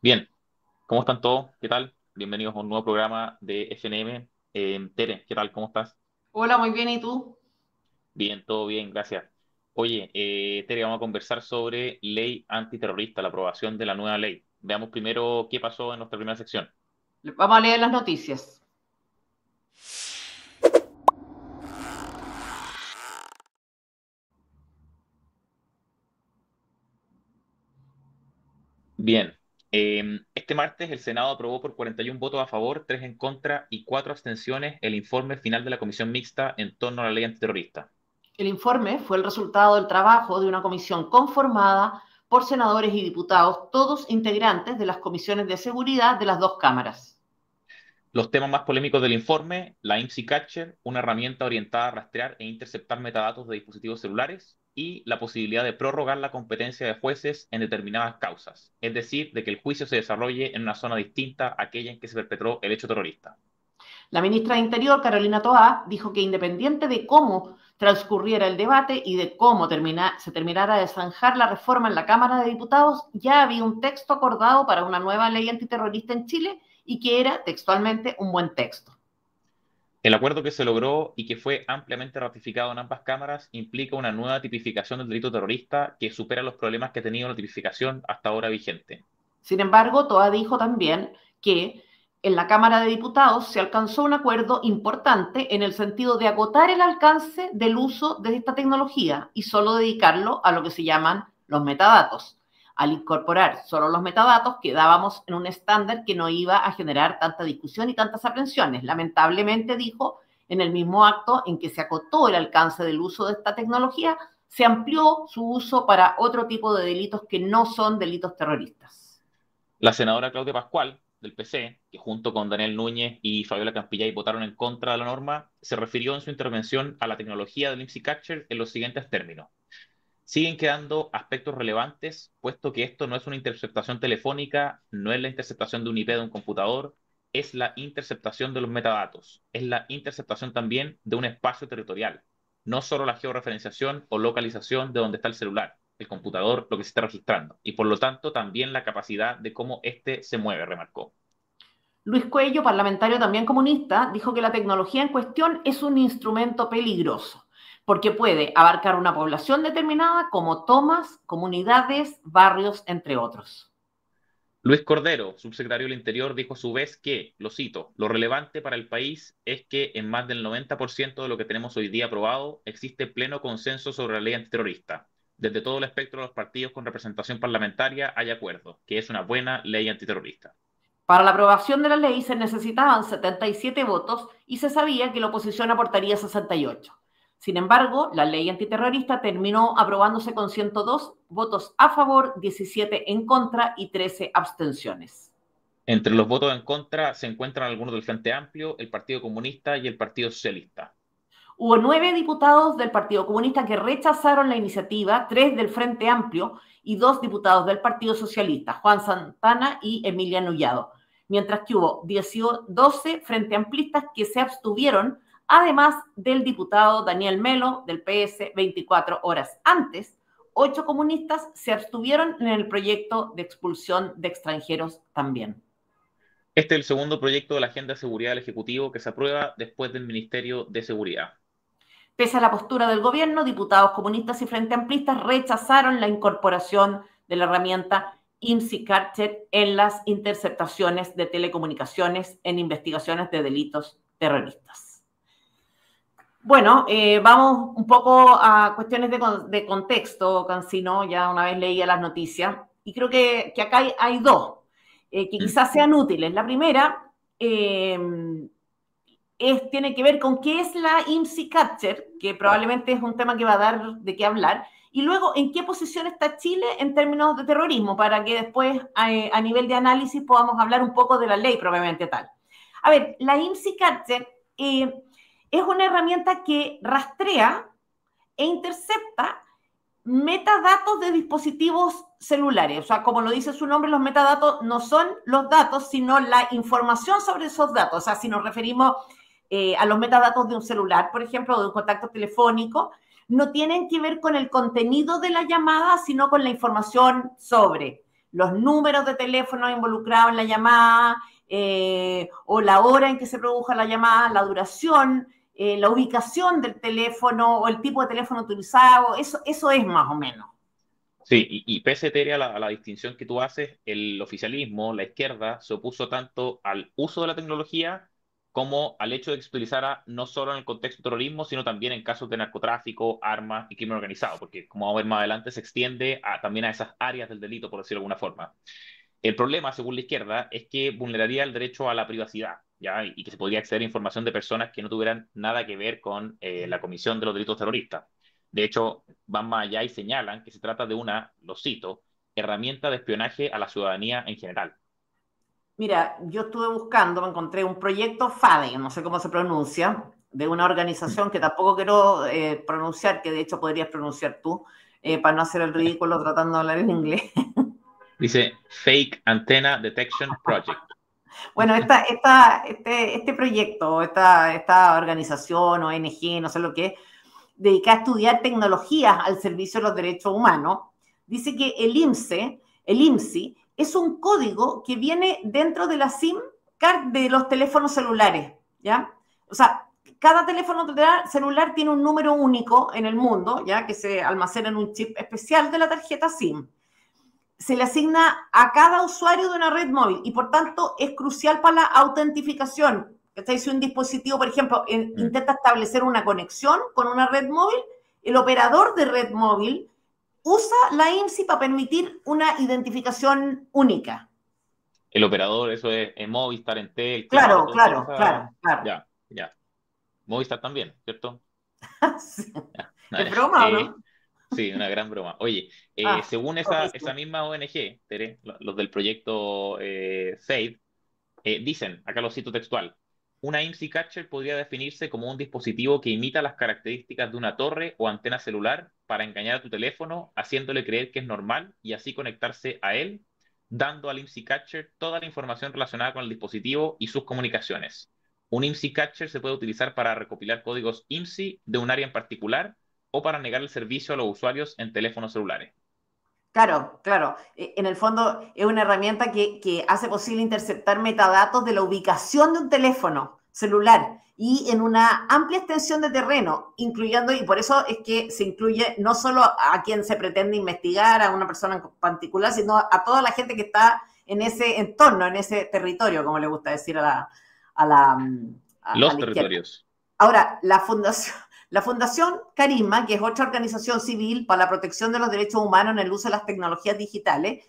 Bien, ¿cómo están todos? ¿Qué tal? Bienvenidos a un nuevo programa de FNM. Tere, ¿qué tal? ¿Cómo estás? Hola, muy bien, ¿y tú? Bien, todo bien, gracias. Oye, Tere, vamos a conversar sobre ley antiterrorista, la aprobación de la nueva ley. Veamos primero qué pasó en nuestra primera sección. Vamos a leer las noticias. Bien, este martes el Senado aprobó por 41 votos a favor, 3 en contra y 4 abstenciones el informe final de la comisión mixta en torno a la ley antiterrorista. El informe fue el resultado del trabajo de una comisión conformada por senadores y diputados, todos integrantes de las comisiones de seguridad de las dos cámaras. Los temas más polémicos del informe, la IMSI Catcher, una herramienta orientada a rastrear e interceptar metadatos de dispositivos celulares, y la posibilidad de prorrogar la competencia de jueces en determinadas causas, es decir, de que el juicio se desarrolle en una zona distinta a aquella en que se perpetró el hecho terrorista. La ministra de Interior, Carolina Toá, dijo que independiente de cómo transcurriera el debate y de cómo se terminara de zanjar la reforma en la Cámara de Diputados, ya había un texto acordado para una nueva ley antiterrorista en Chile y que era textualmente un buen texto. El acuerdo que se logró y que fue ampliamente ratificado en ambas cámaras implica una nueva tipificación del delito terrorista que supera los problemas que ha tenido la tipificación hasta ahora vigente. Sin embargo, Toa dijo también que en la Cámara de Diputados se alcanzó un acuerdo importante en el sentido de acotar el alcance del uso de esta tecnología y solo dedicarlo a lo que se llaman los metadatos. Al incorporar solo los metadatos, quedábamos en un estándar que no iba a generar tanta discusión y tantas aprensiones. Lamentablemente, dijo, en el mismo acto en que se acotó el alcance del uso de esta tecnología, se amplió su uso para otro tipo de delitos que no son delitos terroristas. La senadora Claudia Pascual, del PC, que junto con Daniel Núñez y Fabiola Campillay votaron en contra de la norma, se refirió en su intervención a la tecnología del IMSI Catcher en los siguientes términos. Siguen quedando aspectos relevantes, puesto que esto no es una interceptación telefónica, no es la interceptación de un IP de un computador, es la interceptación de los metadatos, es la interceptación también de un espacio territorial, no solo la georreferenciación o localización de donde está el celular, el computador, lo que se está registrando, y por lo tanto también la capacidad de cómo éste se mueve, remarcó. Luis Cuello, parlamentario también comunista, dijo que la tecnología en cuestión es un instrumento peligroso, porque puede abarcar una población determinada como tomas, comunidades, barrios, entre otros. Luis Cordero, subsecretario del Interior, dijo a su vez que, lo cito, lo relevante para el país es que en más del 90% de lo que tenemos hoy día aprobado existe pleno consenso sobre la ley antiterrorista. Desde todo el espectro de los partidos con representación parlamentaria hay acuerdo, que es una buena ley antiterrorista. Para la aprobación de la ley se necesitaban 77 votos y se sabía que la oposición aportaría 68. Sin embargo, la ley antiterrorista terminó aprobándose con 102 votos a favor, 17 en contra y 13 abstenciones. Entre los votos en contra se encuentran algunos del Frente Amplio, el Partido Comunista y el Partido Socialista. Hubo 9 diputados del Partido Comunista que rechazaron la iniciativa, 3 del Frente Amplio y 2 diputados del Partido Socialista, Juan Santana y Emilia Nullado, mientras que hubo 12 Frente Amplistas que se abstuvieron, además del diputado Daniel Melo del PS 24 horas antes. 8 comunistas se abstuvieron en el proyecto de expulsión de extranjeros también. Este es el segundo proyecto de la Agenda de Seguridad del Ejecutivo que se aprueba después del Ministerio de Seguridad. Pese a la postura del gobierno, diputados comunistas y frente amplistas rechazaron la incorporación de la herramienta IMSI Catcher en las interceptaciones de telecomunicaciones en investigaciones de delitos terroristas. Bueno, vamos un poco a cuestiones de contexto, Cancino, ya una vez leía las noticias, y creo que acá hay dos que Mm. quizás sean útiles. La primera tiene que ver con qué es la IMSI Catcher, que probablemente es un tema que va a dar de qué hablar, y luego en qué posición está Chile en términos de terrorismo, para que después a nivel de análisis podamos hablar un poco de la ley propiamente tal. A ver, la IMSI Catcher es una herramienta que rastrea e intercepta metadatos de dispositivos celulares. O sea, como lo dice su nombre, los metadatos no son los datos, sino la información sobre esos datos. O sea, si nos referimos a los metadatos de un celular, por ejemplo, o de un contacto telefónico, no tienen que ver con el contenido de la llamada, sino con la información sobre los números de teléfono involucrados en la llamada, o la hora en que se produjo la llamada, la duración, la ubicación del teléfono o el tipo de teléfono utilizado, eso es más o menos. Sí, y pese, Tere, a la distinción que tú haces, el oficialismo, la izquierda, se opuso tanto al uso de la tecnología como al hecho de que se utilizara no solo en el contexto de terrorismo, sino también en casos de narcotráfico, armas y crimen organizado, porque como vamos a ver más adelante, se extiende también a esas áreas del delito, por decirlo de alguna forma. El problema, según la izquierda, es que vulneraría el derecho a la privacidad, ¿ya? Y que se podría acceder a información de personas que no tuvieran nada que ver con la comisión de los delitos terroristas. De hecho, van más allá y señalan que se trata de una, lo cito, herramienta de espionaje a la ciudadanía en general. Mira, yo estuve buscando, me encontré un proyecto FADE, no sé cómo se pronuncia, de una organización que tampoco quiero pronunciar, que de hecho podrías pronunciar tú, para no hacer el ridículo tratando de hablar en inglés. Dice Fake Antenna Detection Project. Bueno, este proyecto, esta organización, ONG, no sé lo que es, dedicada a estudiar tecnologías al servicio de los derechos humanos, dice que el IMSI, es un código que viene dentro de la SIM card de los teléfonos celulares, ¿ya? O sea, cada teléfono celular tiene un número único en el mundo, ¿ya? Que se almacena en un chip especial de la tarjeta SIM. Se le asigna a cada usuario de una red móvil y por tanto es crucial para la autentificación. Si un dispositivo, por ejemplo, Mm. intenta establecer una conexión con una red móvil, el operador de red móvil usa la IMSI para permitir una identificación única. El operador, eso es Movistar, Entel, Claro, Claro, toda claro, esa... claro, claro. Ya, ya. Movistar también, ¿cierto? Sí. Ya, ¿Es broma o no? sí, una gran broma. Oye, Ah, según ok, esa sí. misma ONG, Tere, los del proyecto SAVE, dicen, acá lo cito textual, una IMSI Catcher podría definirse como un dispositivo que imita las características de una torre o antena celular para engañar a tu teléfono, haciéndole creer que es normal y así conectarse a él, dando al IMSI Catcher toda la información relacionada con el dispositivo y sus comunicaciones. Un IMSI Catcher se puede utilizar para recopilar códigos IMSI de un área en particular o para negar el servicio a los usuarios en teléfonos celulares. Claro, claro. En el fondo es una herramienta que hace posible interceptar metadatos de la ubicación de un teléfono celular y en una amplia extensión de terreno, incluyendo, y por eso es que se incluye no solo a quien se pretende investigar, a una persona en particular, sino a toda la gente que está en ese entorno, en ese territorio, como le gusta decir a la, a Los la izquierda. territorios. Ahora, la Fundación Carisma, que es otra organización civil para la protección de los derechos humanos en el uso de las tecnologías digitales,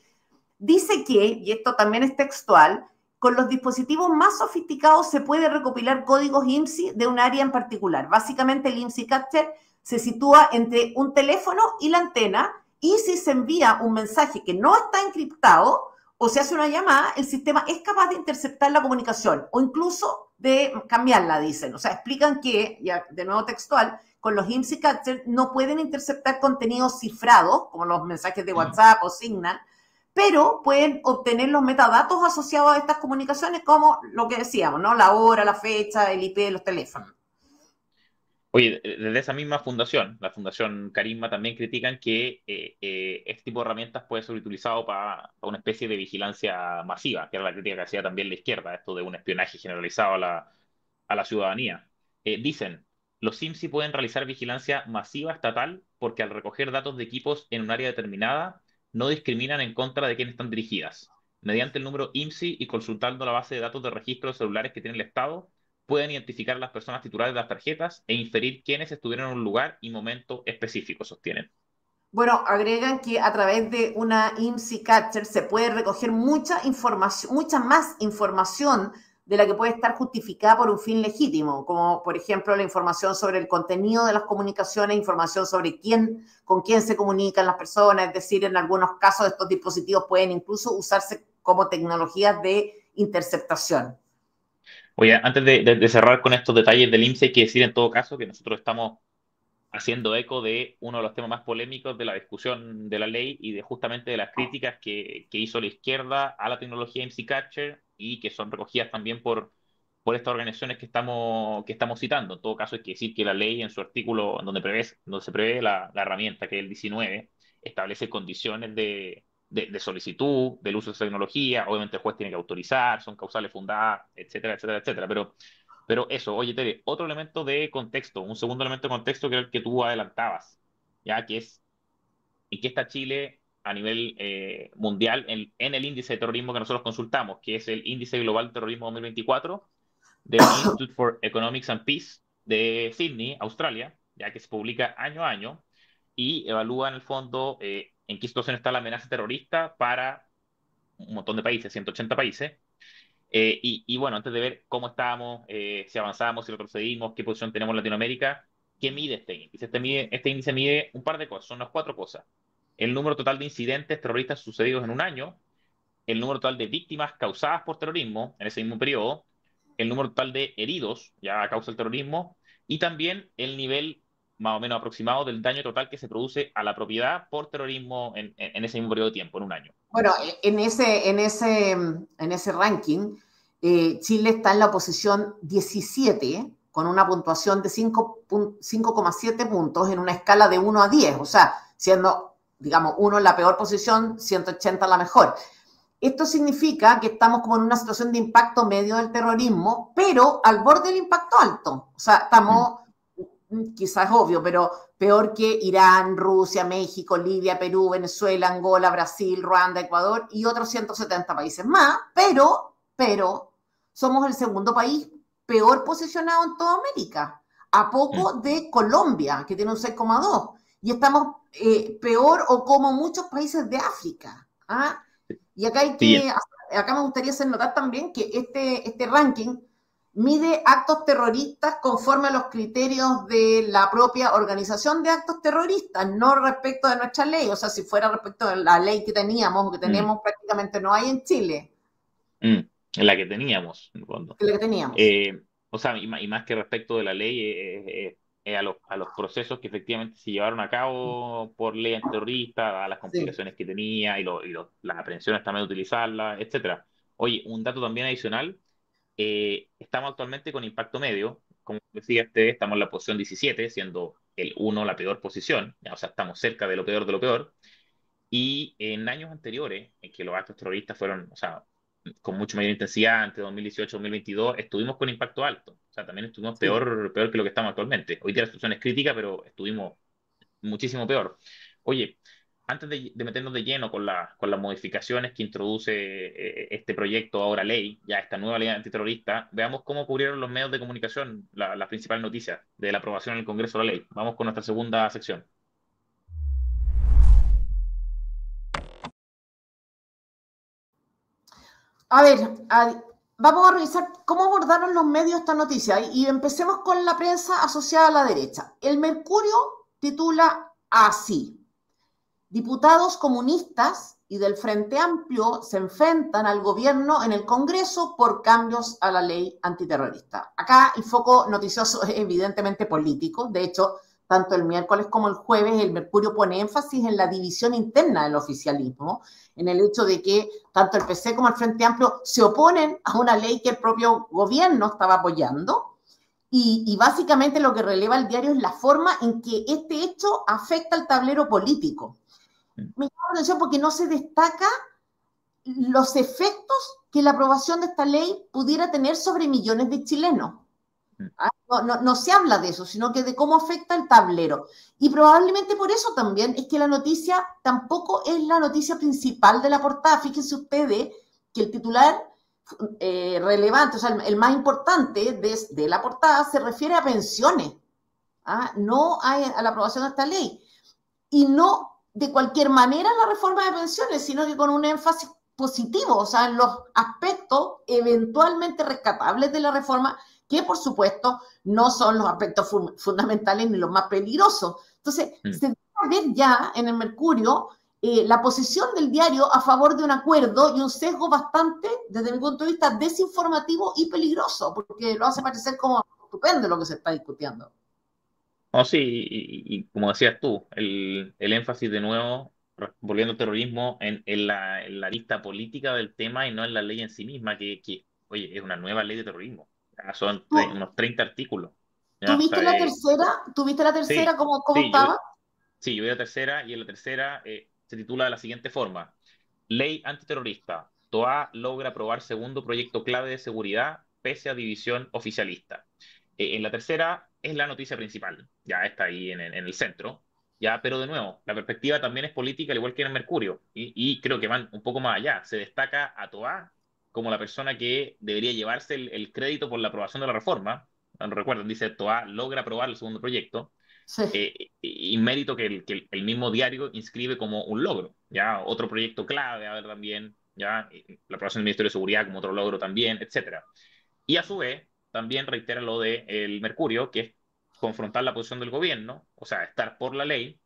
dice que, y esto también es textual, con los dispositivos más sofisticados se puede recopilar códigos IMSI de un área en particular. Básicamente el IMSI Catcher se sitúa entre un teléfono y la antena y si se envía un mensaje que no está encriptado o se hace una llamada, el sistema es capaz de interceptar la comunicación o incluso de cambiarla, dicen. O sea, explican que, ya de nuevo textual, con los IMSI Catcher no pueden interceptar contenidos cifrados, como los mensajes de WhatsApp o Signal, pero pueden obtener los metadatos asociados a estas comunicaciones, como lo que decíamos, ¿no? La hora, la fecha, el IP de los teléfonos. Oye, desde esa misma fundación, la Fundación Carisma, también critican que este tipo de herramientas puede ser utilizado para una especie de vigilancia masiva, que era la crítica que hacía también la izquierda, esto de un espionaje generalizado a la ciudadanía. Dicen, los SIMSI pueden realizar vigilancia masiva estatal porque al recoger datos de equipos en un área determinada, no discriminan en contra de quienes están dirigidas. Mediante el número IMSI y consultando la base de datos de registro de celulares que tiene el Estado, pueden identificar a las personas titulares de las tarjetas e inferir quiénes estuvieron en un lugar y momento específico, sostienen. Bueno, agregan que a través de una IMSI Catcher se puede recoger mucha información, mucha más información de la que puede estar justificada por un fin legítimo, como por ejemplo la información sobre el contenido de las comunicaciones, información sobre quién, con quién se comunican las personas, es decir, en algunos casos estos dispositivos pueden incluso usarse como tecnologías de interceptación. Oye, antes de cerrar con estos detalles del IMSS, hay que decir en todo caso que nosotros estamos haciendo eco de uno de los temas más polémicos de la discusión de la ley y de justamente de las críticas que hizo la izquierda a la tecnología IMSI Catcher y que son recogidas también por estas organizaciones que estamos citando. En todo caso, hay que decir que la ley en su artículo, donde se prevé la herramienta, que es el 19, establece condiciones de solicitud, del uso de esa tecnología. Obviamente el juez tiene que autorizar, son causales fundadas, etcétera, etcétera, etcétera. Pero eso, oye, Tere, otro elemento de contexto, un segundo elemento de contexto que era el que tú adelantabas, ya que es en qué está Chile a nivel mundial en el índice de terrorismo que nosotros consultamos, que es el Índice Global de Terrorismo 2024 del Institute for Economics and Peace de Sydney, Australia, ya que se publica año a año y evalúa en el fondo en qué situación está la amenaza terrorista para un montón de países, 180 países. Y bueno, antes de ver cómo estábamos, si avanzamos, si retrocedimos, qué posición tenemos en Latinoamérica, ¿qué mide este índice? Este índice mide un par de cosas, son las cuatro cosas. El número total de incidentes terroristas sucedidos en un año, el número total de víctimas causadas por terrorismo en ese mismo periodo, el número total de heridos ya a causa del terrorismo y también el nivel más o menos aproximado del daño total que se produce a la propiedad por terrorismo en ese mismo periodo de tiempo, en un año. Bueno, en ese ranking, Chile está en la posición 17 con una puntuación de 5,7 puntos en una escala de 1 a 10, o sea, siendo, digamos, 1 la peor posición, 180 la mejor. Esto significa que estamos como en una situación de impacto medio del terrorismo, pero al borde del impacto alto. O sea, estamos, quizás es obvio, pero peor que Irán, Rusia, México, Libia, Perú, Venezuela, Angola, Brasil, Ruanda, Ecuador y otros 170 países más, pero somos el segundo país peor posicionado en toda América, a poco de Colombia, que tiene un 6,2, y estamos peor o como muchos países de África. ¿Ah? Y Sí, acá me gustaría hacer notar también que este ranking mide actos terroristas conforme a los criterios de la propia organización de actos terroristas, no respecto de nuestra ley. O sea, si fuera respecto de la ley que teníamos o que tenemos, prácticamente no hay en Chile, la que teníamos, en el fondo. que la que teníamos. O sea, y más que respecto de la ley, a los procesos que efectivamente se llevaron a cabo por ley antiterrorista, a las Sí. complicaciones que tenía las aprehensiones también de utilizarla, etcétera. Oye, un dato también adicional, estamos actualmente con impacto medio, como decía estamos en la posición 17, siendo el uno la peor posición, ya, o sea, estamos cerca de lo peor, y en años anteriores, en que los actos terroristas fueron, o sea, con mucho mayor intensidad, entre 2018 y 2022, estuvimos con impacto alto. O sea, también estuvimos Sí. peor que lo que estamos actualmente. Hoy día la situación es crítica, pero estuvimos muchísimo peor. Oye, antes de meternos de lleno con las modificaciones que introduce este proyecto ahora ley, ya esta nueva ley antiterrorista, veamos cómo cubrieron los medios de comunicación las principales noticias de la aprobación en el Congreso de la ley. Vamos con nuestra segunda sección. A ver, vamos a revisar cómo abordaron los medios esta noticia y empecemos con la prensa asociada a la derecha. El Mercurio titula así: diputados comunistas y del Frente Amplio se enfrentan al gobierno en el Congreso por cambios a la ley antiterrorista. Acá el foco noticioso es evidentemente político. De hecho, tanto el miércoles como el jueves, el Mercurio pone énfasis en la división interna del oficialismo, en el hecho de que tanto el PC como el Frente Amplio se oponen a una ley que el propio gobierno estaba apoyando. Y básicamente lo que releva el diario es la forma en que este hecho afecta al tablero político. Me llama la atención porque no se destaca los efectos que la aprobación de esta ley pudiera tener sobre millones de chilenos. No se habla de eso, sino que de cómo afecta el tablero. Y probablemente por eso también es que la noticia tampoco es la noticia principal de la portada. Fíjense ustedes que el titular relevante, o sea, el más importante de la portada se refiere a pensiones, no a la aprobación de esta ley. Y no de cualquier manera la reforma de pensiones, sino que con un énfasis positivo, o sea, en los aspectos eventualmente rescatables de la reforma, que por supuesto no son los aspectos fundamentales ni los más peligrosos. Entonces, se debe ver ya en el Mercurio la posición del diario a favor de un acuerdo y un sesgo bastante, desde mi punto de vista, desinformativo y peligroso, porque lo hace parecer como estupendo lo que se está discutiendo. No, sí, y como decías tú, el énfasis de nuevo, volviendo al terrorismo, en la lista política del tema y no en la ley en sí misma, oye, es una nueva ley de terrorismo. Ya son ¿Tú, unos 30 artículos. ¿Ya? O ¿Tuviste sea, la tercera? ¿Tuviste la tercera? sí, ¿Cómo sí, estaba? sí, yo voy a la tercera y en la tercera se titula de la siguiente forma. Ley antiterrorista. TOA logra aprobar segundo proyecto clave de seguridad pese a división oficialista. En la tercera es la noticia principal, ya está ahí en el centro, ya, pero de nuevo, la perspectiva también es política, al igual que en el Mercurio, y creo que van un poco más allá. Se destaca a Toá como la persona que debería llevarse el crédito por la aprobación de la reforma. No recuerden, dice Toá logra aprobar el segundo proyecto, Sí. y mérito que el mismo diario inscribe como un logro, ya, otro proyecto clave, a ver también, ya, la aprobación del Ministerio de Seguridad como otro logro también, etcétera. Y a su vez, también reitera lo de el Mercurio, que es confrontar la posición del gobierno, o sea, estar por la ley,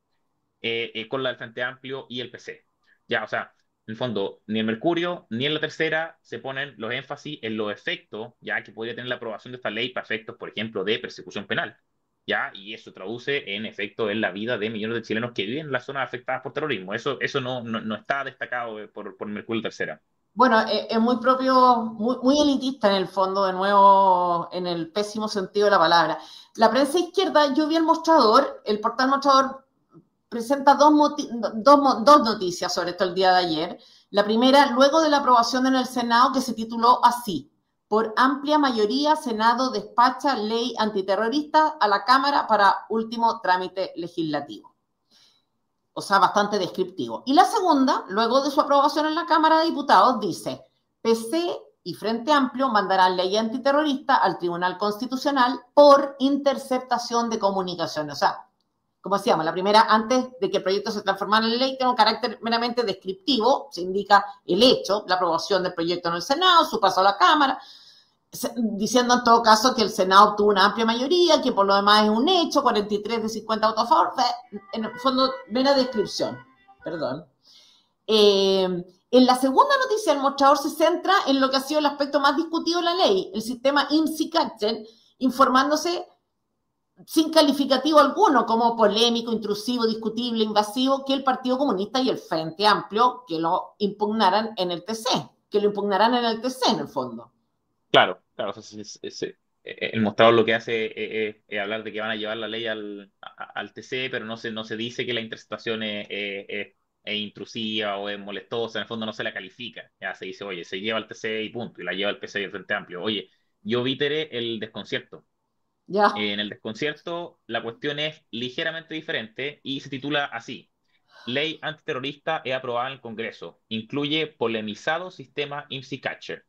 con la del Frente Amplio y el PC. Ya, o sea, en el fondo, ni el Mercurio ni en la tercera se ponen los énfasis en los efectos, ya que podría tener la aprobación de esta ley para efectos, por ejemplo, de persecución penal. Ya, y eso traduce en efecto en la vida de millones de chilenos que viven en las zonas afectadas por terrorismo. Eso no está destacado por el Mercurio y la tercera. Bueno, es muy propio, muy elitista en el fondo, de nuevo, en el pésimo sentido de la palabra. La prensa izquierda, yo vi el mostrador, el portal mostrador presenta dos noticias sobre esto el día de ayer. La primera, luego de la aprobación en el Senado, que se tituló así: por amplia mayoría, Senado despacha ley antiterrorista a la Cámara para último trámite legislativo. O sea, bastante descriptivo. Y la segunda, luego de su aprobación en la Cámara de Diputados, dice: PC y Frente Amplio mandarán ley antiterrorista al Tribunal Constitucional por interceptación de comunicaciones. O sea, como decíamos, la primera, antes de que el proyecto se transformara en ley, tiene un carácter meramente descriptivo, se indica el hecho, la aprobación del proyecto en el Senado, su paso a la Cámara, diciendo en todo caso que el Senado obtuvo una amplia mayoría, que por lo demás es un hecho, 43 de 50 votos a favor, en el fondo, mera descripción, perdón. En la segunda noticia, el mostrador se centra en lo que ha sido el aspecto más discutido de la ley, el sistema IMSI-Catchen, informándose sin calificativo alguno, como polémico, intrusivo, discutible, invasivo, que el Partido Comunista y el Frente Amplio que lo impugnaran en el TC, que lo impugnarán en el TC en el fondo. Claro, claro, o sea, el mostrador lo que hace es hablar de que van a llevar la ley al TC, pero no se dice que la interceptación es intrusiva o es molestosa, en el fondo no se la califica, ya se dice, oye, se lleva al TC y punto, y la lleva al PC y el Frente Amplio. Oye, yo vi, Tere, el desconcierto. Ya. En el desconcierto, la cuestión es ligeramente diferente y se titula así: Ley antiterrorista es aprobada en el Congreso. Incluye polemizado sistema IMSI Catcher.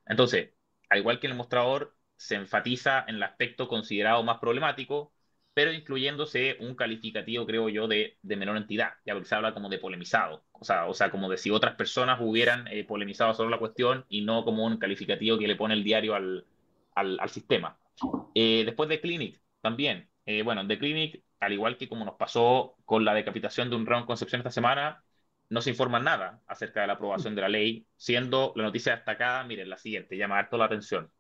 Entonces, al igual que en el mostrador, se enfatiza en el aspecto considerado más problemático, pero incluyéndose un calificativo, creo yo, de menor entidad, ya porque se habla como de polemizado, o sea, como de si otras personas hubieran polemizado sobre la cuestión y no como un calificativo que le pone el diario al sistema. Después de Clinic, también, bueno, de Clinic, al igual que como nos pasó con la decapitación de un Ron Concepción esta semana, no se informa nada acerca de la aprobación de la ley, siendo la noticia destacada, miren, la siguiente, llama harto la atención.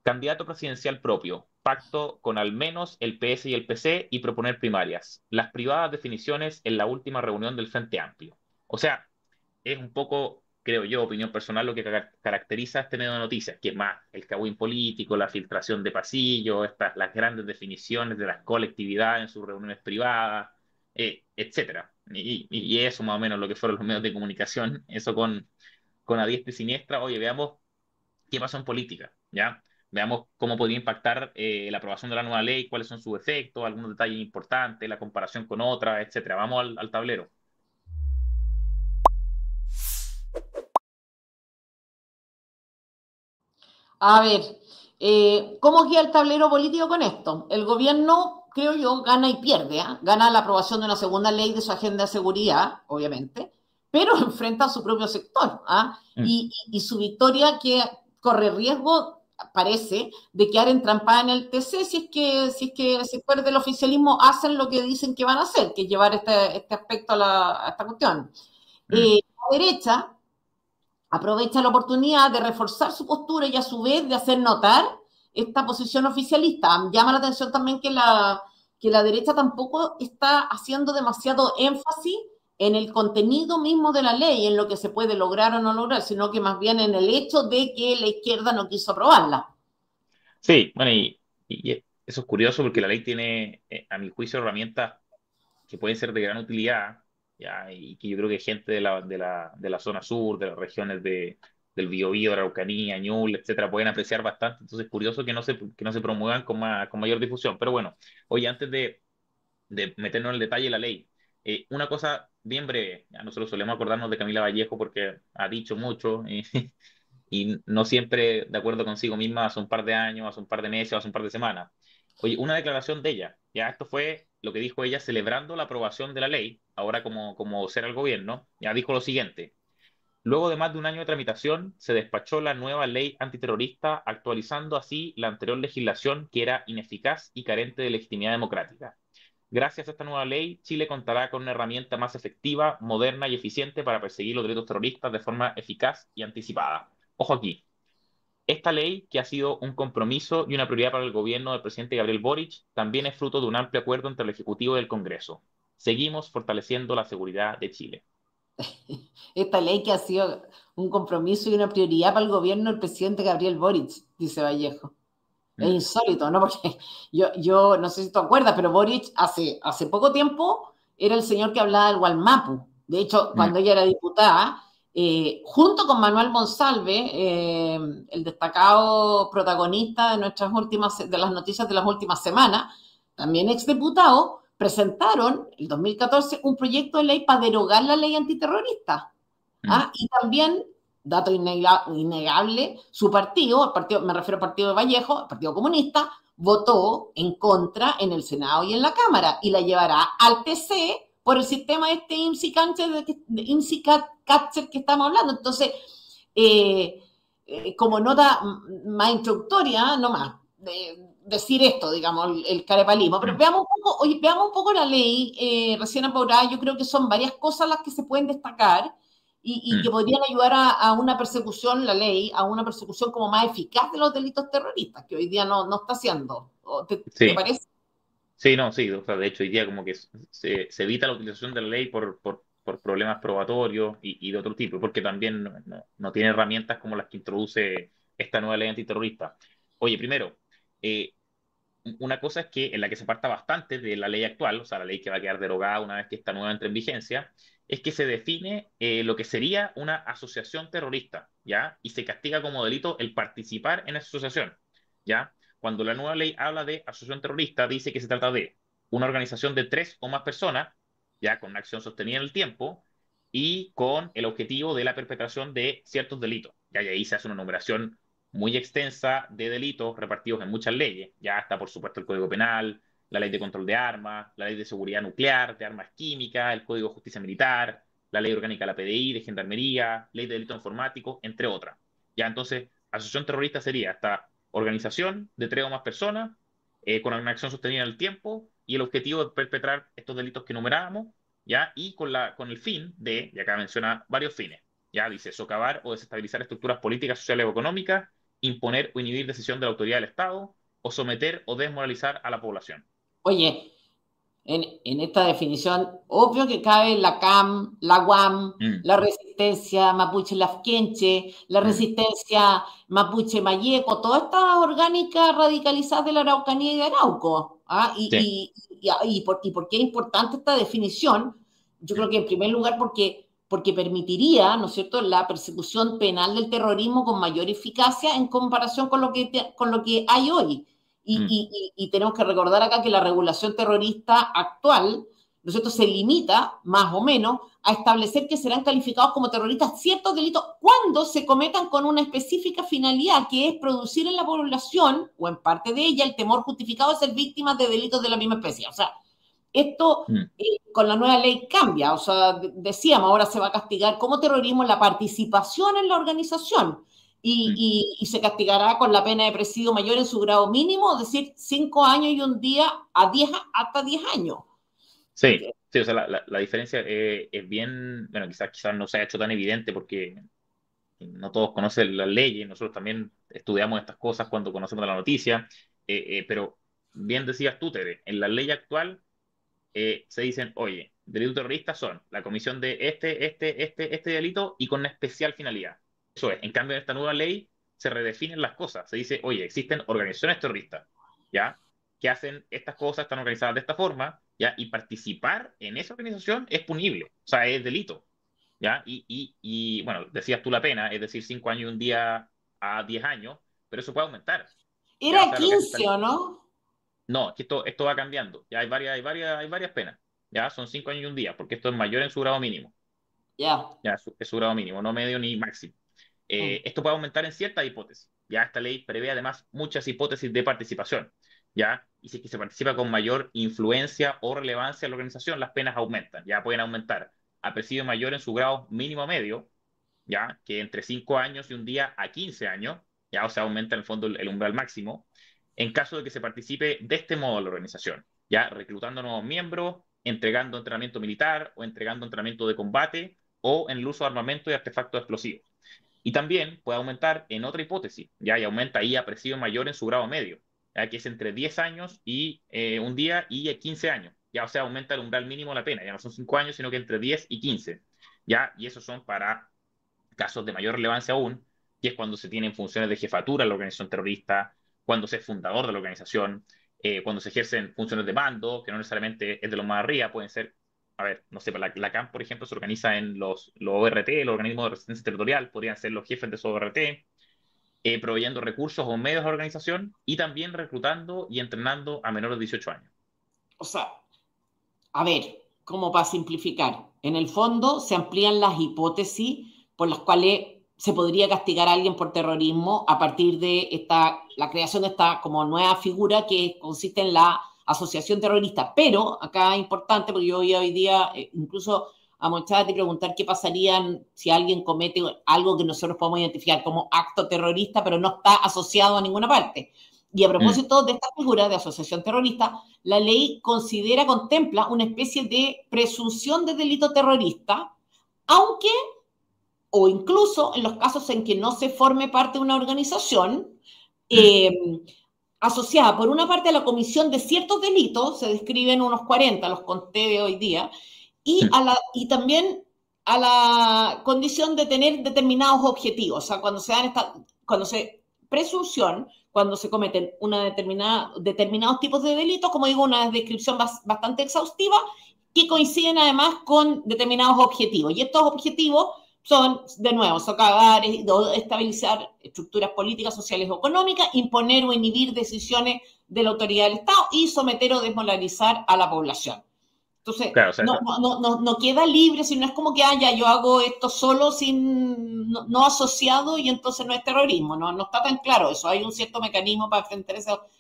Candidato presidencial propio, pacto con al menos el PS y el PC y proponer primarias. Las privadas definiciones en la última reunión del Frente Amplio. O sea, es un poco, creo yo, opinión personal, lo que caracteriza a este medio de noticias, que es más el cagüín político, la filtración de pasillos, las grandes definiciones de las colectividades en sus reuniones privadas, etcétera. Y eso más o menos lo que fueron los medios de comunicación, eso con a diestra y siniestra. Oye, veamos qué pasó en política, ¿ya? Veamos cómo podría impactar la aprobación de la nueva ley, cuáles son sus efectos, algunos detalles importantes, la comparación con otras, etcétera. Vamos al tablero. A ver, ¿cómo queda el tablero político con esto? El gobierno, creo yo, gana y pierde. ¿Eh? Gana la aprobación de una segunda ley de su agenda de seguridad, obviamente, pero enfrenta a su propio sector. ¿Ah? Mm. Y su victoria que corre riesgo, parece, de quedar entrampada en el TC si es que el sector del oficialismo hacen lo que dicen que van a hacer, que es llevar este aspecto a esta cuestión. Mm. La derecha aprovecha la oportunidad de reforzar su postura y a su vez de hacer notar esta posición oficialista. Llama la atención también que la derecha tampoco está haciendo demasiado énfasis en el contenido mismo de la ley, en lo que se puede lograr o no lograr, sino que más bien en el hecho de que la izquierda no quiso aprobarla. Sí, bueno, y eso es curioso porque la ley tiene, a mi juicio, herramientas que pueden ser de gran utilidad. ¿ya? Y que yo creo que gente de la zona sur, de las regiones del Biobío, de la Araucanía, Ñuble, etcétera, pueden apreciar bastante. Entonces, es curioso que no se promuevan con mayor difusión. Pero bueno, oye, antes de meternos en el detalle de la ley, una cosa bien breve. Ya nosotros solemos acordarnos de Camila Vallejo porque ha dicho mucho y no siempre de acuerdo consigo misma hace un par de años, hace un par de meses, hace un par de semanas. Oye, una declaración de ella, ya esto fue lo que dijo ella celebrando la aprobación de la ley, ahora como vocera del gobierno, ya dijo lo siguiente: luego de más de un año de tramitación, se despachó la nueva ley antiterrorista, actualizando así la anterior legislación que era ineficaz y carente de legitimidad democrática. Gracias a esta nueva ley, Chile contará con una herramienta más efectiva, moderna y eficiente para perseguir los delitos terroristas de forma eficaz y anticipada. Ojo aquí, esta ley, que ha sido un compromiso y una prioridad para el gobierno del presidente Gabriel Boric, también es fruto de un amplio acuerdo entre el Ejecutivo y el Congreso. Seguimos fortaleciendo la seguridad de Chile. Esta ley que ha sido un compromiso y una prioridad para el gobierno del presidente Gabriel Boric, dice Vallejo. Es Mm, insólito, ¿no? Porque yo no sé si tú acuerdas, pero Boric hace poco tiempo era el señor que hablaba del Gualmapu. De hecho, mm, cuando ella era diputada, junto con Manuel Monsalve, el destacado protagonista de las noticias de las últimas semanas, también exdiputado, presentaron en el 2014 un proyecto de ley para derogar la ley antiterrorista. mm. ¿Ah? Y también, dato innegable, su partido, me refiero al partido de Vallejo, el Partido Comunista, votó en contra en el Senado y en la Cámara y la llevará al TC por el sistema de este IMSI-Catcher que estamos hablando. Entonces, eh, como nota más introductoria, no más, decir esto, digamos, el carepalismo. Pero Mm, veamos un poco la ley recién aprobada. Yo creo que son varias cosas las que se pueden destacar y que mm. podrían ayudar a una persecución, la ley, a una persecución como más eficaz de los delitos terroristas, que hoy día no está haciendo. ¿Te Sí, parece? sí, no, sí. O sea, de hecho, hoy día como que se evita la utilización de la ley por problemas probatorios y de otro tipo, porque también no tiene herramientas como las que introduce esta nueva ley antiterrorista. Oye, primero, eh, una cosa es que en la que se parta bastante de la ley actual, o sea, la ley que va a quedar derogada una vez que esta nueva entre en vigencia, es que se define lo que sería una asociación terrorista, ¿ya? Y se castiga como delito el participar en esa asociación, ¿ya? Cuando la nueva ley habla de asociación terrorista, dice que se trata de una organización de tres o más personas, ya con una acción sostenida en el tiempo y con el objetivo de la perpetración de ciertos delitos. Ya, y ahí se hace una numeración muy extensa de delitos repartidos en muchas leyes. Ya está, por supuesto, el Código Penal, la Ley de Control de Armas, la Ley de Seguridad Nuclear, de Armas Químicas, el Código de Justicia Militar, la Ley Orgánica de la PDI, de Gendarmería, Ley de Delito Informático, entre otras. Ya, entonces, asociación terrorista sería esta organización de tres o más personas con una acción sostenida en el tiempo y el objetivo de perpetrar estos delitos que enumerábamos, ¿ya? Y con el fin de, y acá menciona varios fines, ya dice, socavar o desestabilizar estructuras políticas, sociales o económicas, imponer o inhibir decisión de la autoridad del Estado o someter o desmoralizar a la población. Oye, en esta definición, obvio que cabe la CAM, la UAM, Mm, la resistencia mapuche lafkenche, la mm, resistencia mapuche mayeco, todas estas orgánicas radicalizadas de la Araucanía y de Arauco. ¿Ah? sí, Y por qué es importante esta definición? Yo creo que en primer lugar porque permitiría, ¿no es cierto?, la persecución penal del terrorismo con mayor eficacia en comparación con lo que hay hoy. mm, Y tenemos que recordar acá que la regulación terrorista actual, ¿no es cierto?, se limita, más o menos, a establecer que serán calificados como terroristas ciertos delitos cuando se cometan con una específica finalidad, que es producir en la población, o en parte de ella, el temor justificado de ser víctimas de delitos de la misma especie. O sea, esto mm, con la nueva ley cambia. O sea, decíamos, ahora se va a castigar como terrorismo la participación en la organización mm. y se castigará con la pena de presidio mayor en su grado mínimo, es decir, 5 años y un día hasta 10 años. Sí, sí, o sea, la diferencia es bien, bueno, quizás no se ha hecho tan evidente porque no todos conocen las leyes, nosotros también estudiamos estas cosas cuando conocemos la noticia, pero bien decías tú, Tere, en la ley actual se dicen, oye, delitos terroristas son la comisión de este delito y con una especial finalidad. Eso es, en cambio en esta nueva ley se redefinen las cosas, se dice, oye, existen organizaciones terroristas, ¿ya? Que hacen estas cosas, están organizadas de esta forma ¿ya? Y participar en esa organización es punible, o sea, es delito, ¿ya? Bueno, decías tú la pena, es decir, 5 años y un día a 10 años, pero eso puede aumentar, ¿ya? O Era sea, lo que hace esta 15, ley. ¿o no? No, es que esto va cambiando, ya hay varias penas, ¿ya? Son 5 años y un día, porque esto es mayor en su grado mínimo, Ya. ¿ya? Es su grado mínimo, no medio ni máximo. Mm. Esto puede aumentar en ciertas hipótesis. Ya esta ley prevé además muchas hipótesis de participación. ¿Ya? Y si es que se participa con mayor influencia o relevancia en la organización, las penas aumentan. Ya pueden aumentar a presidio mayor en su grado mínimo a medio, ya que entre 5 años y un día a 15 años, ya o sea, aumenta en el fondo el umbral máximo, en caso de que se participe de este modo en la organización, ya reclutando nuevos miembros, entregando entrenamiento militar o entregando entrenamiento de combate o en el uso de armamento y artefactos explosivos. Y también puede aumentar en otra hipótesis, ¿ya? Y aumenta ahí a presidio mayor en su grado medio, ¿ya? Que es entre 10 años y un día y 15 años. Ya, o sea, aumenta el umbral mínimo de la pena. Ya no son 5 años, sino que entre 10 y 15. ¿Ya? Y esos son para casos de mayor relevancia aún, que es cuando se tienen funciones de jefatura en la organización terrorista, cuando se es fundador de la organización, cuando se ejercen funciones de mando, que no necesariamente es de los más arriba, pueden ser, a ver, no sé, la CAM, por ejemplo, se organiza en los ORT, los organismos de resistencia territorial, podrían ser los jefes de esos ORT, proveyendo recursos o medios a la organización y también reclutando y entrenando a menores de 18 años. O sea, a ver, como para simplificar, en el fondo se amplían las hipótesis por las cuales se podría castigar a alguien por terrorismo a partir de la creación de esta como nueva figura que consiste en la asociación terrorista. Pero acá es importante, porque yo hoy día incluso a muchas de preguntar qué pasaría si alguien comete algo que nosotros podemos identificar como acto terrorista, pero no está asociado a ninguna parte. Y a Mm, propósito de esta figura de asociación terrorista, la ley contempla una especie de presunción de delito terrorista, aunque, o incluso en los casos en que no se forme parte de una organización, mm, eh, asociada por una parte a la comisión de ciertos delitos, se describen unos 40, los conté de hoy día, mm. y también a la condición de tener determinados objetivos. O sea, cuando se presunción, cuando se cometen determinados tipos de delitos, como digo, una descripción bastante exhaustiva, que coinciden además con determinados objetivos. Y estos objetivos son, de nuevo, socavar, estabilizar estructuras políticas, sociales o económicas, imponer o inhibir decisiones de la autoridad del Estado y someter o desmoralizar a la población. Entonces, Claro, o sea, no queda libre, sino es como que yo hago esto solo no asociado y entonces no es terrorismo. No está tan claro eso. Hay un cierto mecanismo para enfrentar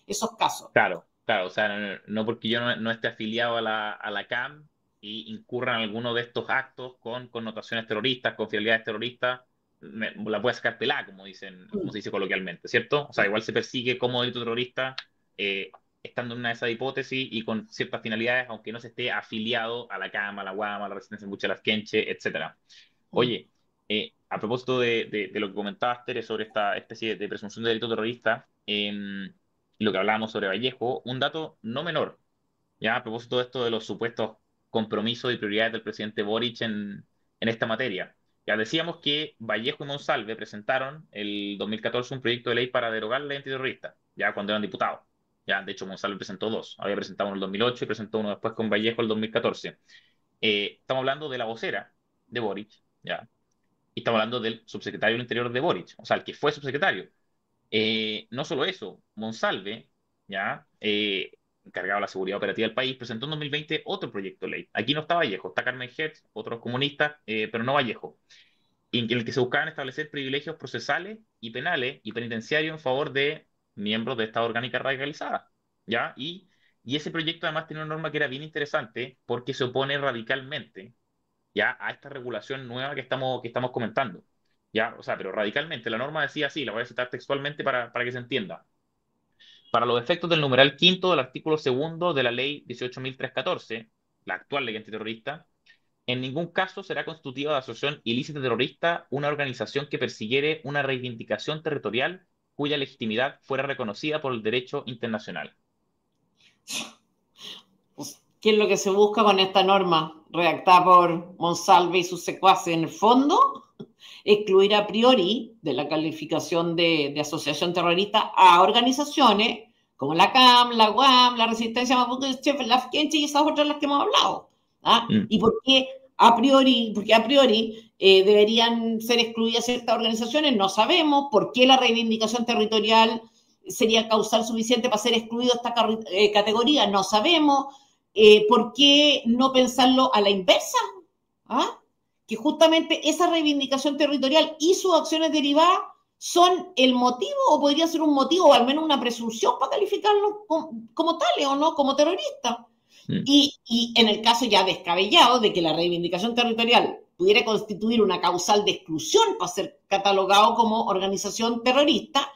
esos casos. claro, claro, o sea, no porque yo no esté afiliado a la CAM y incurra en alguno de estos actos con connotaciones terroristas, con finalidades terroristas, la puede sacar pelada, como se dice coloquialmente, ¿cierto? O sea, igual se persigue como delito terrorista, eh, estando en una de esas hipótesis y con ciertas finalidades, aunque no se esté afiliado a la CAM, a la UAM, a la Resistencia Mucha de las Quenche, etcétera. Oye, a propósito de lo que comentabas, Tere, sobre esta especie de presunción de delito terrorista, y lo que hablábamos sobre Vallejo, un dato no menor, ya a propósito de esto de los supuestos compromisos y prioridades del presidente Boric en esta materia. Ya decíamos que Vallejo y Monsalve presentaron el 2014 un proyecto de ley para derogar la ley antiterrorista, ya cuando eran diputados. Ya, de hecho, Monsalve presentó dos. Había presentado uno en el 2008 y presentó uno después con Vallejo en el 2014. Estamos hablando de la vocera de Boric, ya, y estamos hablando del subsecretario del Interior de Boric, o sea, el que fue subsecretario. No solo eso, Monsalve, ya, encargado de la seguridad operativa del país, presentó en 2020 otro proyecto de ley. Aquí no está Vallejo, está Carmen Hertz, otros comunistas, pero no Vallejo, en el que se buscaban establecer privilegios procesales y penales y penitenciarios en favor de miembros de esta orgánica radicalizada, ¿ya? Y ese proyecto además tiene una norma que era bien interesante porque se opone radicalmente ya a esta regulación nueva que estamos comentando. Ya, o sea, pero radicalmente, la norma decía así, la voy a citar textualmente para que se entienda. Para los efectos del numeral quinto del artículo segundo de la ley 18.314, la actual ley antiterrorista, en ningún caso será constitutiva de asociación ilícita terrorista una organización que persiguiere una reivindicación territorial cuya legitimidad fuera reconocida por el derecho internacional. Pues, ¿qué es lo que se busca con esta norma redactada por Monsalve y sus secuaces? En el fondo, excluir a priori de la calificación de asociación terrorista a organizaciones como la CAM, la UAM, la Resistencia Mapuche, la FKenche y esas otras las que hemos hablado. ¿Ah? Mm. ¿Y por qué a priori deberían ser excluidas ciertas organizaciones? No sabemos. ¿Por qué la reivindicación territorial sería causal suficiente para ser excluido esta categoría? No sabemos. ¿Por qué no pensarlo a la inversa? ¿Ah? Que justamente esa reivindicación territorial y sus acciones derivadas son el motivo, o podría ser un motivo, o al menos una presunción para calificarlos como tales o no, como terroristas. Mm. Y en el caso ya descabellado de que la reivindicación territorial pudiera constituir una causal de exclusión para ser catalogado como organización terrorista,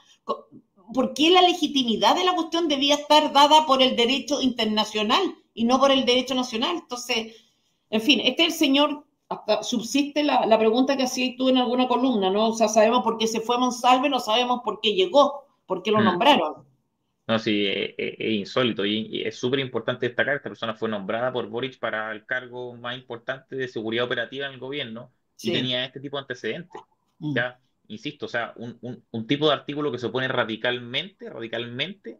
¿por qué la legitimidad de la cuestión debía estar dada por el derecho internacional y no por el derecho nacional? Entonces, en fin, este es el señor, hasta subsiste la pregunta que hacías tú en alguna columna, ¿no? O sea, sabemos por qué se fue Monsalve, no sabemos por qué llegó, por qué lo Mm. nombraron. No, sí, es insólito y es súper importante destacar, esta persona fue nombrada por Boric para el cargo más importante de seguridad operativa en el gobierno y Sí. tenía este tipo de antecedentes. Mm. Ya, insisto, o sea, un tipo de artículo que se opone radicalmente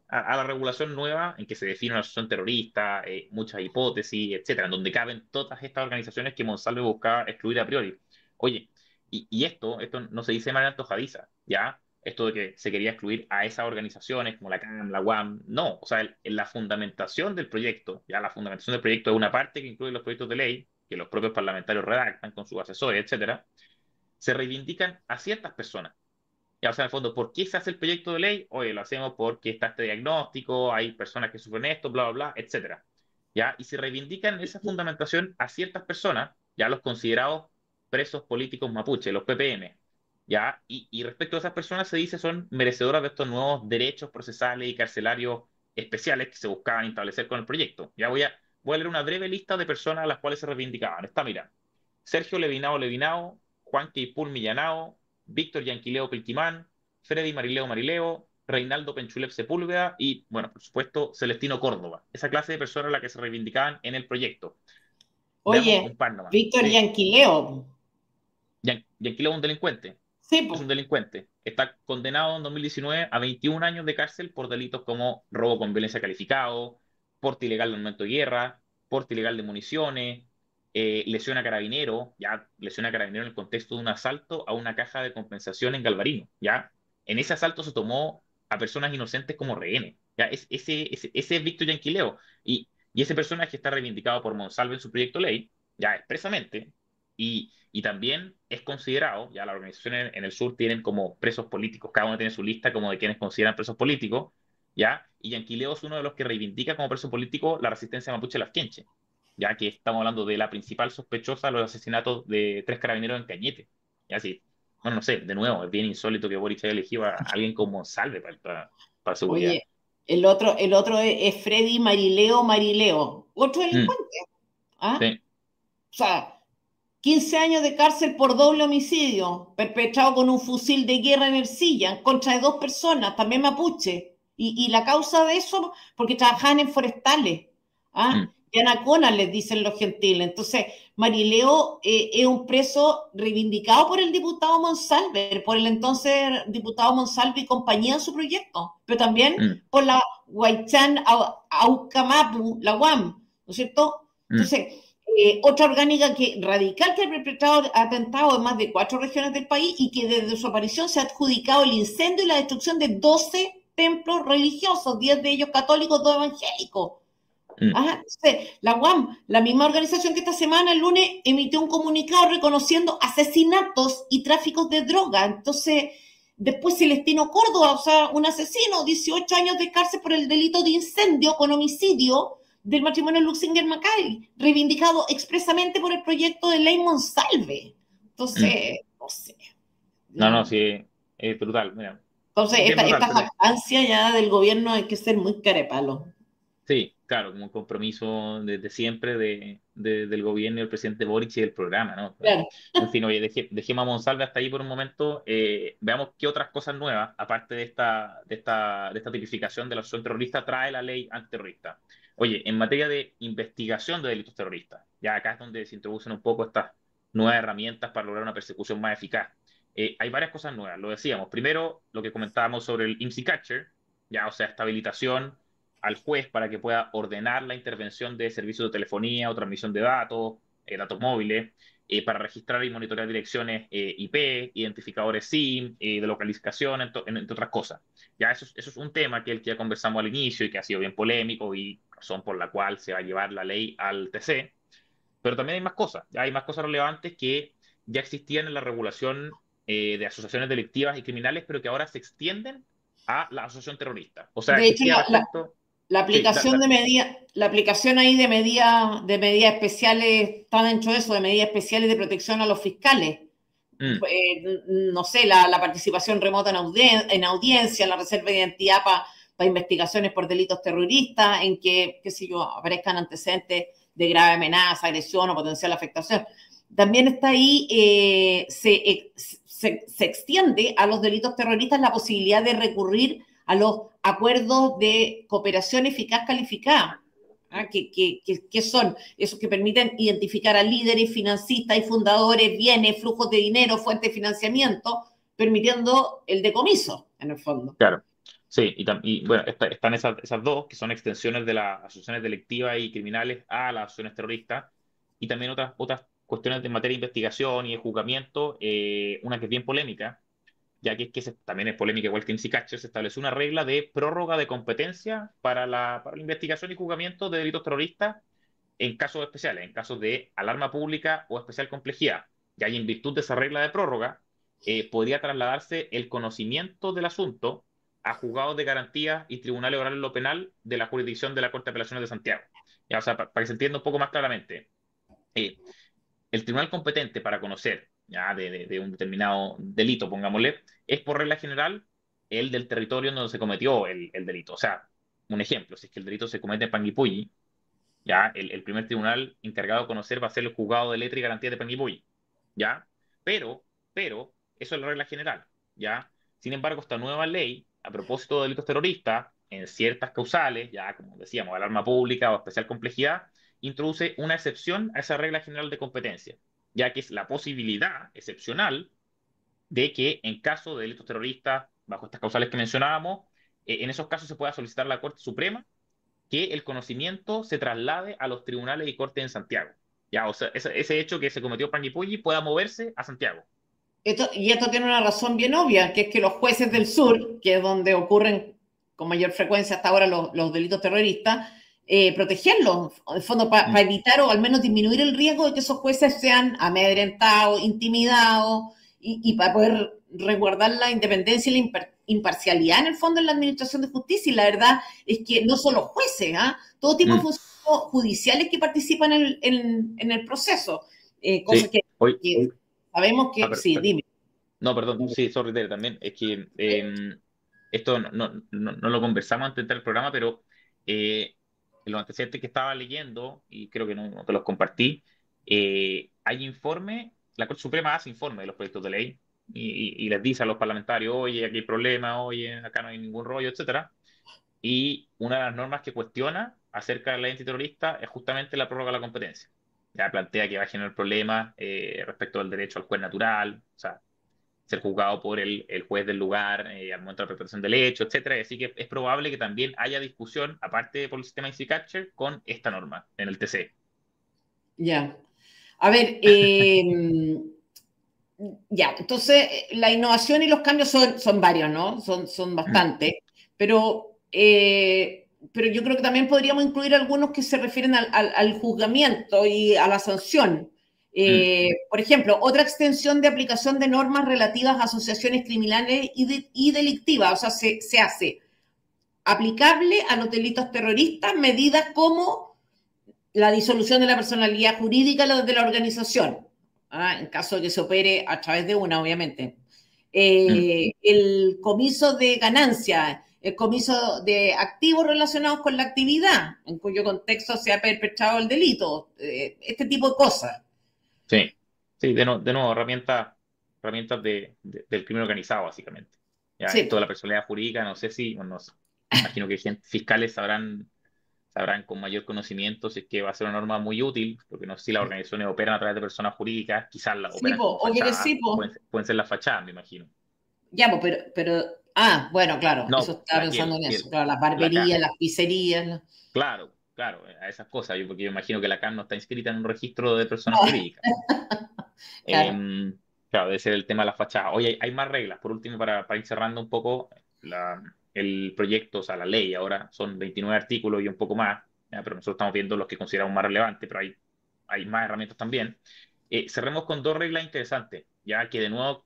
a la regulación nueva en que se define una asociación terrorista, muchas hipótesis, etcétera, en donde caben todas estas organizaciones que Monsalve buscaba excluir a priori. Oye, y esto no se dice de manera antojadiza, ¿ya? Esto de que se quería excluir a esas organizaciones como la CAM, la UAM, no, o sea, en la fundamentación del proyecto, ya la fundamentación del proyecto es una parte que incluye los proyectos de ley, que los propios parlamentarios redactan con sus asesores, etcétera, se reivindican a ciertas personas. Ya, o sea, en el fondo, ¿por qué se hace el proyecto de ley? Oye, lo hacemos porque está este diagnóstico, hay personas que sufren esto, bla, bla, bla, etcétera. ¿Ya? Y se reivindican esa fundamentación a ciertas personas, ya los considerados presos políticos mapuche, los PPM. ¿Ya? Y respecto a esas personas se dice son merecedoras de estos nuevos derechos procesales y carcelarios especiales que se buscaban establecer con el proyecto. Ya voy a leer una breve lista de personas a las cuales se reivindicaban. Está, mira, Sergio Levinao Levinao, Juan Queipul Millanao, Víctor Yanquileo Pilquimán, Freddy Marileo Marileo, Reinaldo Penchulev Sepúlveda y, bueno, por supuesto, Celestino Córdoba. Esa clase de personas a la que se reivindicaban en el proyecto. Veamos un Oye, par nomás. Víctor Sí, Yanquileo. Yanquileo es un delincuente. Sí, Es pues. un delincuente. Está condenado en 2019 a 21 años de cárcel por delitos como robo con violencia calificado, porte ilegal de armamento de guerra, porte ilegal de municiones, lesión a carabinero, ya lesión a carabinero en el contexto de un asalto a una caja de compensación en Galvarino, ya. En ese asalto se tomó a personas inocentes como rehenes, ya. Ese es Víctor Yanquileo. Y ese personaje está reivindicado por Monsalve en su proyecto de ley, ya expresamente, y también es considerado, ya las organizaciones en el sur tienen como presos políticos, cada uno tiene su lista como de quienes consideran presos políticos, ¿ya? Y Yanquileo es uno de los que reivindica como preso político la resistencia mapuche Lafkenche, ya que estamos hablando de la principal sospechosa de los asesinatos de 3 carabineros en Cañete. Ya sí, bueno, no sé, de nuevo, es bien insólito que Boric haya elegido a alguien como Salve para seguridad. Oye, el otro es Freddy Marileo Marileo, otro Mm, delincuente. ¿Ah? sí, O sea, 15 años de cárcel por doble homicidio, perpetrado con un fusil de guerra en Ercilla, en contra de 2 personas, también mapuche. Y la causa de eso, porque trabajaban en forestales. mm, ¿Ah? Y anaconas, les dicen los gentiles. Entonces, Marileo es un preso reivindicado por el diputado Monsalve, por el entonces diputado Monsalve y compañía en su proyecto, pero también mm, por la Huaychán Aucamapu, la UAM, ¿no es cierto? mm. Entonces, otra orgánica radical que ha perpetrado atentados en más de 4 regiones del país y que desde su aparición se ha adjudicado el incendio y la destrucción de 12 templos religiosos, 10 de ellos católicos, 2 evangélicos. Mm. Ajá, entonces, la UAM, la misma organización que esta semana, el lunes, emitió un comunicado reconociendo asesinatos y tráficos de droga. Entonces, después Celestino Córdoba, o sea, un asesino, 18 años de cárcel por el delito de incendio con homicidio del matrimonio Luxinger-Macay, reivindicado expresamente por el proyecto de ley Monsalve. Mm. Entonces, no sé. No, no, La, sí, es brutal, mira, entonces, bien brutal, esta pero jactancia ya del gobierno hay que ser muy carepalo. sí, claro, como un compromiso desde siempre del gobierno y del presidente Boric y del programa, ¿no? Claro. En fin, oye, dejemos a Monsalve hasta ahí por un momento. Veamos qué otras cosas nuevas, aparte de esta tipificación de la acción terrorista, trae la ley antiterrorista. Oye, en materia de investigación de delitos terroristas, ya acá es donde se introducen un poco estas nuevas herramientas para lograr una persecución más eficaz. Hay varias cosas nuevas, lo decíamos. Primero, lo que comentábamos sobre el IMSI Catcher, ya, o sea, esta habilitación al juez para que pueda ordenar la intervención de servicios de telefonía o transmisión de datos, datos móviles, para registrar y monitorear direcciones IP, identificadores SIM, de localización, entre otras cosas. Ya eso es un tema que el que ya conversamos al inicio y que ha sido bien polémico y razón por la cual se va a llevar la ley al TC. Pero también hay más cosas, ya hay más cosas relevantes que ya existían en la regulación de asociaciones delictivas y criminales, pero que ahora se extienden a la asociación terrorista. O sea, De hecho, existía respecto... la Sí, aplicación de medida, la aplicación ahí de medidas especiales, está dentro de eso, de medidas especiales de protección a los fiscales. mm, No sé, la participación remota en audiencia, la reserva de identidad para investigaciones por delitos terroristas, en que, qué sé yo, aparezcan antecedentes de grave amenaza, agresión o potencial afectación. También está ahí, se extiende a los delitos terroristas la posibilidad de recurrir a los acuerdos de cooperación eficaz calificada. ¿Ah? ¿Qué son? Esos que permiten identificar a líderes, financistas y fundadores, bienes, flujos de dinero, fuentes de financiamiento, permitiendo el decomiso, en el fondo. claro. Sí, y bueno, están esas dos, que son extensiones de las asociaciones delictivas y criminales a las asociaciones terroristas, y también otras cuestiones de materia de investigación y de juzgamiento, una que es bien polémica, ya que también es polémica igual que en Catcher, se estableció una regla de prórroga de competencia para la investigación y juzgamiento de delitos terroristas en casos especiales, en casos de alarma pública o especial complejidad. Y ahí, en virtud de esa regla de prórroga, podría trasladarse el conocimiento del asunto a juzgados de garantía y tribunales orales en lo penal de la jurisdicción de la Corte de Apelaciones de Santiago. Ya, o sea, para que se entienda un poco más claramente, eh, el tribunal competente para conocer ya de un determinado delito, pongámosle, es por regla general el del territorio en donde se cometió el delito. O sea, un ejemplo, si es que el delito se comete en Panguipulli, ya el primer tribunal encargado de conocer va a ser el juzgado de letra y garantía de Panguipulli, ya, pero, pero, eso es la regla general, ya. Sin embargo, esta nueva ley, a propósito de delitos terroristas, en ciertas causales, ya como decíamos, alarma pública o especial complejidad, introduce una excepción a esa regla general de competencia, ya que es la posibilidad excepcional de que en caso de delitos terroristas, bajo estas causales que mencionábamos, en esos casos se pueda solicitar a la Corte Suprema que el conocimiento se traslade a los tribunales y cortes en Santiago. Ya, o sea, ese hecho que se cometió Panguipulli pueda moverse a Santiago. Esto tiene una razón bien obvia, que es que los jueces del sur, que es donde ocurren con mayor frecuencia hasta ahora los delitos terroristas, protegerlos, en fondo, para Mm, evitar o al menos disminuir el riesgo de que esos jueces sean amedrentados, intimidados, y para poder resguardar la independencia y la imparcialidad en el fondo en la administración de justicia. Y la verdad es que no solo jueces, todo tipo de mm, funcionarios judiciales que participan en el proceso, cosas sí, hoy, que sabemos que, sí, dime. no, perdón, sí, sorry, Tere, también, es que esto no lo conversamos antes de entrar al programa, pero en los antecedentes que estaba leyendo, y creo que no te los compartí, hay informe, la Corte Suprema hace informe de los proyectos de ley y les dice a los parlamentarios, oye, aquí hay problema, oye, acá no hay ningún rollo, etcétera. Y una de las normas que cuestiona acerca de la ley antiterrorista es justamente la prórroga de la competencia. Ya plantea que va a generar problemas respecto al derecho al juez natural, o sea, ser juzgado por el juez del lugar al momento de la preparación del hecho, etcétera. Así que es probable que también haya discusión, aparte por el sistema Easy Catcher, con esta norma en el TC. Ya. A ver, ya, entonces la innovación y los cambios son varios, ¿no? Son bastantes, pero yo creo que también podríamos incluir algunos que se refieren al juzgamiento y a la sanción. Mm, Por ejemplo, otra extensión de aplicación de normas relativas a asociaciones criminales y delictivas, o sea, se hace aplicable a los delitos terroristas medidas como la disolución de la personalidad jurídica de la organización, en caso de que se opere a través de una, obviamente. mm. El comiso de ganancia, el comiso de activos relacionados con la actividad en cuyo contexto se ha perpetrado el delito, este tipo de cosas. Sí, sí, de nuevo, herramientas del crimen organizado, básicamente. Ya, Sí, esto de la personalidad jurídica, no sé si, bueno, no sé, imagino que fiscales sabrán con mayor conocimiento si es que va a ser una norma muy útil, porque no sé si las organizaciones operan a través de personas jurídicas, quizás las sí, operan po, como obvio que fachadas, sí, po. pueden ser las fachadas, me imagino. Ya, pues, pero Ah, bueno, claro, eso No, estaba pensando en y eso. Claro, las la CAN, barberías, las pizzerías. claro, claro, a esas cosas, porque yo imagino que la CAN no está inscrita en un registro de personas jurídicas. Claro. Claro, debe ser el tema de la fachada. Oye, hay más reglas. Por último, para ir cerrando un poco el proyecto, o sea, la ley ahora son 29 artículos y un poco más, ya, pero nosotros estamos viendo los que consideramos más relevantes, pero hay más herramientas también. Cerremos con dos reglas interesantes, ya que de nuevo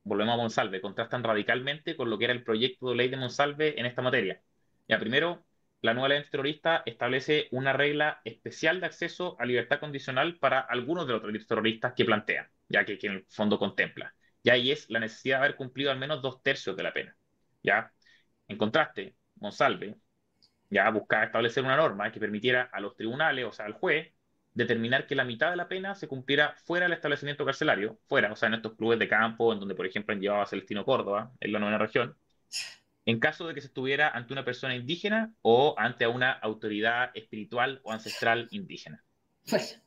volvemos a Monsalve, contrastan radicalmente con lo que era el proyecto de ley de Monsalve en esta materia. Ya, primero, la nueva ley antiterrorista establece una regla especial de acceso a libertad condicional para algunos de los delitos terroristas que plantea, ya que en el fondo contempla. Ya ahí es la necesidad de haber cumplido al menos 2/3 de la pena. ¿Ya? En contraste, Monsalve ya buscaba establecer una norma que permitiera a los tribunales, o sea, al juez, determinar que la mitad de la pena se cumpliera fuera del establecimiento carcelario, fuera, o sea, en estos clubes de campo, en donde, por ejemplo, han llevado a Celestino Córdoba, en la novena región, en caso de que se estuviera ante una persona indígena o ante una autoridad espiritual o ancestral indígena. Pues,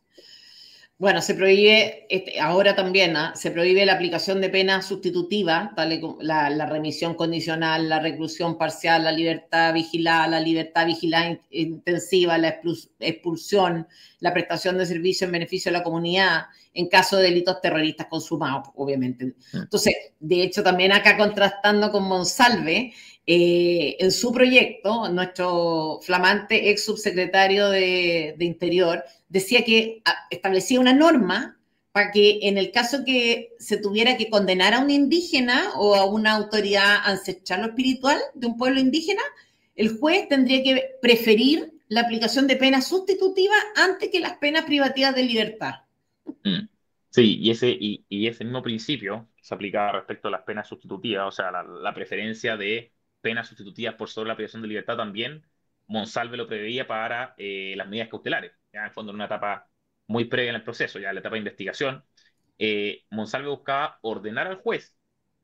bueno, se prohíbe, ahora también, ¿ah? Se prohíbe la aplicación de penas sustitutivas, tal como la remisión condicional, la reclusión parcial, la libertad vigilada intensiva, la expulsión, la prestación de servicio en beneficio de la comunidad, en caso de delitos terroristas consumados, obviamente. Mm. Entonces, de hecho, también acá contrastando con Monsalve, en su proyecto, nuestro flamante ex subsecretario de Interior decía que establecía una norma para que en el caso que se tuviera que condenar a un indígena o a una autoridad ancestral o espiritual de un pueblo indígena, el juez tendría que preferir la aplicación de penas sustitutivas antes que las penas privativas de libertad. Mm. Sí, y ese mismo principio se aplica respecto a las penas sustitutivas, o sea, la preferencia de penas sustitutivas por sobre la privación de libertad también, Monsalve lo preveía para las medidas cautelares, ya en el fondo en una etapa muy previa en el proceso, ya en la etapa de investigación, Monsalve buscaba ordenar al juez,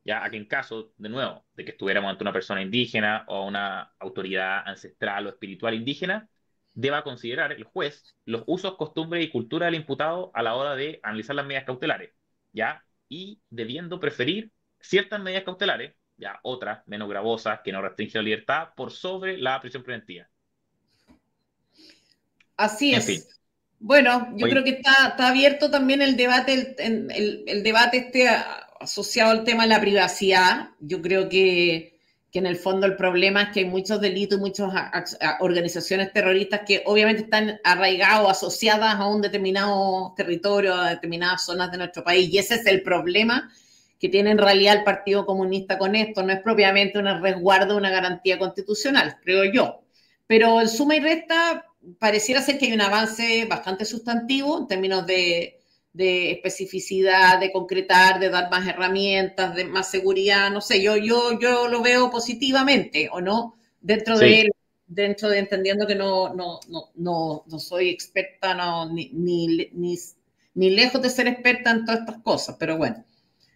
ya a que en caso, de nuevo, de que estuviéramos ante una persona indígena o una autoridad ancestral o espiritual indígena, deba considerar el juez los usos, costumbres y cultura del imputado a la hora de analizar las medidas cautelares, ¿ya? Y debiendo preferir ciertas medidas cautelares, ya otras menos gravosas que no restringen la libertad, por sobre la prisión preventiva. Así En fin, es. Bueno, yo creo hoy que está abierto también el debate, el debate asociado al tema de la privacidad. Yo creo que en el fondo el problema es que hay muchos delitos y muchas organizaciones terroristas que obviamente están arraigadas o asociadas a un determinado territorio, a determinadas zonas de nuestro país. Y ese es el problema que tiene en realidad el Partido Comunista con esto. No es propiamente un resguardo, una garantía constitucional, creo yo. Pero en suma y resta, pareciera ser que hay un avance bastante sustantivo en términos de especificidad, de concretar, de dar más herramientas, de más seguridad, no sé, yo lo veo positivamente, ¿o no? Dentro sí, de, dentro de entendiendo que no soy experta, ni lejos de ser experta en todas estas cosas, pero bueno.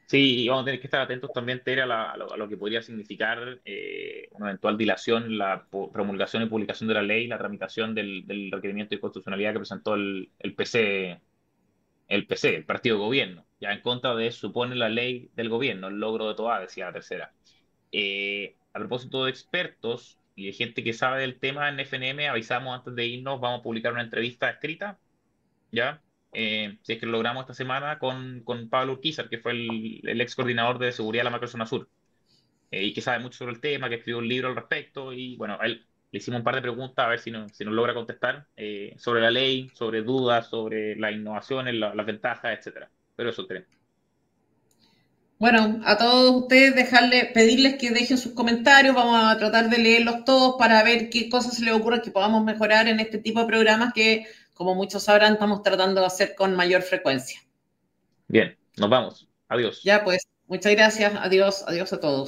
sí, y vamos a tener que estar atentos también, Tere, a lo que podría significar una eventual dilación en la promulgación y publicación de la ley, la tramitación del requerimiento de constitucionalidad que presentó el partido de gobierno, ya en contra de, supone, la ley del gobierno, el logro de toda, decía la tercera. A propósito de expertos y de gente que sabe del tema en FNM, avisamos antes de irnos, vamos a publicar una entrevista escrita, ¿ya? Si es que lo logramos esta semana con Pablo Urquizar, que fue el ex coordinador de seguridad de la Macrozona Sur, y que sabe mucho sobre el tema, que escribió un libro al respecto, y bueno, a él le hicimos un par de preguntas a ver si nos logra contestar sobre la ley, sobre dudas, sobre las innovaciones, las ventajas, etcétera. Pero eso creo. Bueno, a todos ustedes pedirles que dejen sus comentarios, vamos a tratar de leerlos todos para ver qué cosas se les ocurre que podamos mejorar en este tipo de programas que, como muchos sabrán, estamos tratando de hacer con mayor frecuencia. Bien, nos vamos. Adiós. Ya pues, muchas gracias, adiós, adiós a todos.